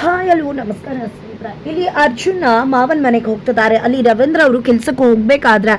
Hi hello ನಮಸ್ಕಾರ ಸ್ನೇಹಿತರೆ. ಇಲ್ಲಿ ಅರ್ಜುನ ಮಾವನ್ ಮನೆಗೆ ಹೋಗ್ತಿದ್ದಾರೆ. ಅಲ್ಲಿ ರವೀಂದ್ರ ಅವರು ಕೆಲ್ಸಕ್ಕೆ ಹೋಗ್ಬೇಕಾದ್ರೆ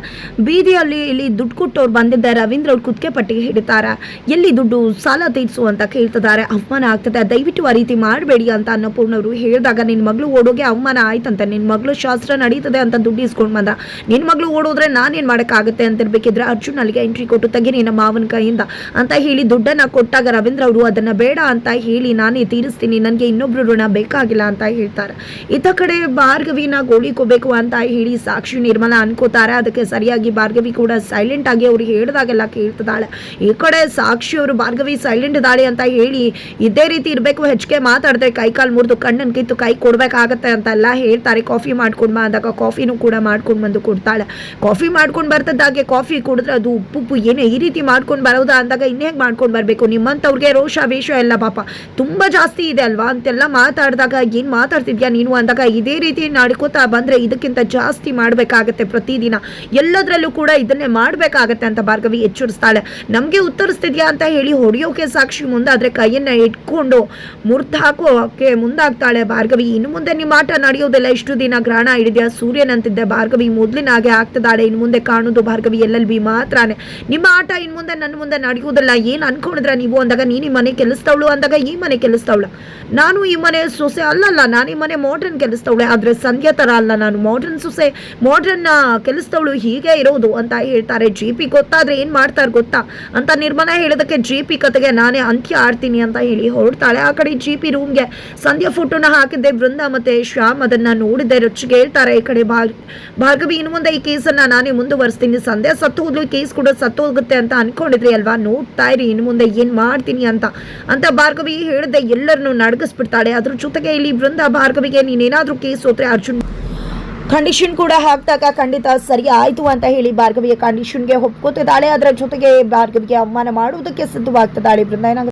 ಬೀದಿಯಲ್ಲಿ ಇಲ್ಲಿ ದುಡ್ಡು ಕೊಟ್ಟವ್ರು ಬಂದಿದ್ದೆ. ರವೀಂದ್ರ ಅವ್ರು ಕುತ್ತಿಗೆ ಪಟ್ಟಿಗೆ ಹಿಡಿತಾರೆ. ಎಲ್ಲಿ ದುಡ್ಡು ಸಾಲ ತೀರ್ಸು ಅಂತ ಕೇಳ್ತಿದ್ದಾರೆ. ಅವಮಾನ ಆಗ್ತದೆ, ದಯವಿಟ್ಟು ಆ ರೀತಿ ಮಾಡಬೇಡಿ ಅಂತ ಅನ್ನಪೂರ್ಣವರು ಹೇಳಿದಾಗ ನಿನ್ನ ಮಗಳು ಓಡೋಗೆ ಅವಮಾನ ಆಯ್ತಂತೆ, ನಿನ್ನ ಮಗಳು ಶಾಸ್ತ್ರ ನಡೀತದೆ ಅಂತ ದುಡ್ಡು ಇಸ್ಕೊಂಡು ಬಂದ, ನಿನ್ನ ಮಗಳು ಓಡೋದ್ರೆ ನಾನೇನು ಮಾಡೋಕ್ಕಾಗುತ್ತೆ ಅಂತಿರ್ಬೇಕಿದ್ರೆ ಅರ್ಜುನ್ ಅಲ್ಲಿಗೆ ಎಂಟ್ರಿ ಕೊಟ್ಟು ತೆಗಿ ನಿನ್ನ ಮಾವನ ಕೈಯಿಂದ ಅಂತ ಹೇಳಿ ದುಡ್ಡನ್ನು ಕೊಟ್ಟಾಗ ರವೀಂದ್ರ ಅವರು ಅದನ್ನು ಬೇಡ ಅಂತ ಹೇಳಿ ನಾನೇ ತೀರಿಸ್ತೀನಿ, ನನಗೆ ಇನ್ನೊಬ್ರು ಋಣ ಬೇಕಾಗಿಲ್ಲ ಅಂತ ಹೇಳ್ತಾರೆ. ಇತ್ತ ಕಡೆ ಭಾರ್ಗವಿನ ಗೋಳಿಕೋಬೇಕು ಅಂತ ಹೇಳಿ ಸಾಕ್ಷಿ ನಿರ್ಮಲಾ ಅನ್ಕೋತಾರೆ. ಅದಕ್ಕೆ ಸರಿಯಾಗಿ ಭಾರ್ಗವಿ ಕೂಡ ಸೈಲೆಂಟ್ ಆಗಿ ಅವ್ರು ಹೇಳಿದಾಗೆಲ್ಲ ಕೇಳ್ತಿದ್ದಾಳೆ. ಈ ಕಡೆ ಸಾಕ್ಷಿ ಅವರು ಭಾರ್ಗವಿ ಸೈಲೆಂಟ್ ಇದ್ದಾಳೆ ಅಂತ ಹೇಳಿ ಇದೇ ರೀತಿ ಇರಬೇಕು, ಹೆಚ್ಚಿಗೆ ಮಾತಾಡಿದ್ರೆ ಕೈ ಕಾಲು ಮುರಿದು ಕಣ್ಣನ್ನು ಕಿತ್ತು ಕೈ ಕೊಡ್ಬೇಕಾಗತ್ತೆ ಅಂತ ಎಲ್ಲ ಹೇಳ್ತಾರೆ. ಕಾಫಿ ಮಾಡ್ಕೊಂಡು ಬಾ ಅಂದಾಗ ಕಾಫಿನೂ ಕೂಡ ಮಾಡ್ಕೊಂಡು ಬಂದು ಕೊಡ್ತಾಳೆ. ಕಾಫಿ ಮಾಡ್ಕೊಂಡು ಬರ್ತದಾಗೆ ಕಾಫಿ ಕುಡಿದ್ರೆ ಅದು ಉಪ್ಪು ಏನೇ ಈ ರೀತಿ ಮಾಡ್ಕೊಂಡು ಬರೋದಾ ಅಂದಾಗ ಇನ್ನೇಗೆ ಮಾಡ್ಕೊಂಡು ಬರಬೇಕು, ನಿಮ್ಮಂಥವ್ರಿಗೆ ರೋಷ ವೇಷ ಎಲ್ಲ ಪಾಪ ತುಂಬ ಜಾಸ್ತಿ ಇದೆ ಅಲ್ವಾ ಅಂತೆಲ್ಲ ಮಾತಾಡಿದಾಗ ಏನು ಮಾತಾಡ್ತಿದ್ಯಾ ನೀನು ಅಂದಾಗ ಇದೇ ರೀತಿ ನಡ್ಕೋತಾ ಬಂದರೆ ಇದಕ್ಕಿಂತ ಜಾಸ್ತಿ ಮಾಡಬೇಕಾಗತ್ತೆ, ಪ್ರತಿದಿನ ಎಲ್ಲದರಲ್ಲೂ ಕೂಡ ಇದನ್ನೇ ಮಾಡಬೇಕಾಗತ್ತೆ ಅಂತ ಭಾರ್ಗವಿ ಎಚ್ಚರಿಸ್ತಾಳೆ. ನಮಗೆ ಉತ್ತರಿಸ್ತಿದ್ಯಾ ಅಂತ ಹೇಳಿ ಹೊಡೆಯೋಕೆ ಸಾಕ್ಷಿ ಮುಂದಾದರೆ ಕೈಯನ್ನು ಇಟ್ಕೊಂಡು ಮುರಿದು ಹಾಕೋಕೆ ಮುಂದಾಗ್ತಾಳೆ ಭಾರ್ಗವಿ. ಇನ್ನು ಮುಂದೆ ನಿಮ್ಮ ಆಟ ನಡೆಯೋದಿಲ್ಲ, ಇಷ್ಟು ದಿನ ಗ್ರಹಣ ಹಿಡಿದ್ಯಾ ಸೂರ್ಯನಂತಿದ್ದೆ ಭಾರ್ಗವಿ ಮೊದಲಿನ ಹಾಗೆ ಆಗ್ತದಾಳೆ. ಇನ್ನು ಮುಂದೆ ಕಾಣೋದು ಭಾರ್ಗವಿ LLB ಮಾತ್ರನೇ, ನಿಮ್ಮ ಆಟ ಇನ್ನು ಮುಂದೆ ನನ್ನ ಮುಂದೆ ನಡೆಯೋದಿಲ್ಲ, ಏನು ಅನ್ಕೊಂಡಿದ್ರ ನೀವು ಅಂದಾಗ ನೀನು ಈ ಮನೆ ಕೆಲಸದವಳು ಅಂದಾಗ ಈ ಮನೆ ಕೆಲಸದವಳು, ನಾನು ಈ ಮನೆ ಸೊಸೆ ಅಲ್ಲಲ್ಲ, ನಾನು ಈ ಮನೆ ಮಾಡ್ರನ್ ಕೆಲಸದವಳೆ, ಆದರೆ ಸಂಧ್ಯಾ ಥರ ಅಲ್ಲ, ನಾನು ಮಾಡ್ರನ್ ಸೊಸೆ ಮಾಡ್ರನ್ ಕೆಲಸದವಳು, ಹೀಗೆ ಇರೋದು ಅಂತ ಹೇಳ್ತಾರೆ. GP ಗೊತ್ತಾದ್ರೆ ಏನು ಮಾಡ್ತಾರೆ ಗೊತ್ತಾ ಅಂತ ನಿರ್ಮಲಾ ಹೇಳೋದಕ್ಕೆ GP ಕತೆಗೆ ನಾನೇ ಅಂತ್ಯ ಆಡ್ತೀನಿ ಅಂತ ಹೇಳಿ ಹೊರಡ್ತಾಳೆ. ಆ ಕಡೆ GP ರೂಮ್ಗೆ ಸಂಧ್ಯಾ ಫೋಟೋನ ಹಾಕಿದ್ದೆ ಬೃಂದ ಮತ್ತೆ ಶ್ಯಾಮ್, ಅದನ್ನ ನೋಡಿದ್ದೆ ರೊಚ್ಚಿಗೆ ಹೇಳ್ತಾರೆ. ಈ ಕಡೆ ಭಾರ್ಗವಿ ಇನ್ನು ಮುಂದೆ ಈ ಕೇಸನ್ನ ನಾನೇ ಮುಂದುವರಿಸ್ತೀನಿ, ಸಂಧ್ಯಾ ಸತ್ತು ಹೋದ್ಲು, ಕೇಸ್ ಕೂಡ ಸತ್ತು ಹೋಗುತ್ತೆ ಅಂತ ಅನ್ಕೊಂಡಿದ್ರಿ ಅಲ್ವಾ, ನೋಡ್ತಾ ಇರಿ ಇನ್ನು ಮುಂದೆ ಏನು ಮಾಡ್ತೀನಿ ಅಂತ ಭಾರ್ಗವಿ ಹೇಳಿದೆ. ಎಲ್ಲರನ್ನು ನಡಗಿಸ್ಬಿಡ್ತಾಳೆ. ಅದ್ರ ಜೊತೆಗೆ ಇಲ್ಲಿ ಬೃಂದ ಭಾರ್ಗವಿಗೆ ನೀನೇನಾದ್ರೂ ಕೇಸ್ ಹೋದ್ರೆ ಅರ್ಜುನ್ ಕಂಡೀಷನ್ ಕೂಡ ಹಾಕಿದಾಗ ಖಂಡಿತ ಸರಿ ಆಯಿತು ಅಂತ ಹೇಳಿ ಭಾರ್ಗವಿಯ ಕಂಡೀಷನ್ಗೆ ಒಪ್ಕೋತಿದ್ದಾಳೆ. ಅದರ ಜೊತೆಗೆ ಭಾರ್ಗವಿಗೆ ಅವಮಾನ ಮಾಡುವುದಕ್ಕೆ ಸಿದ್ಧವಾಗ್ತಿದ್ದಾಳೆ ಬೃಂದ.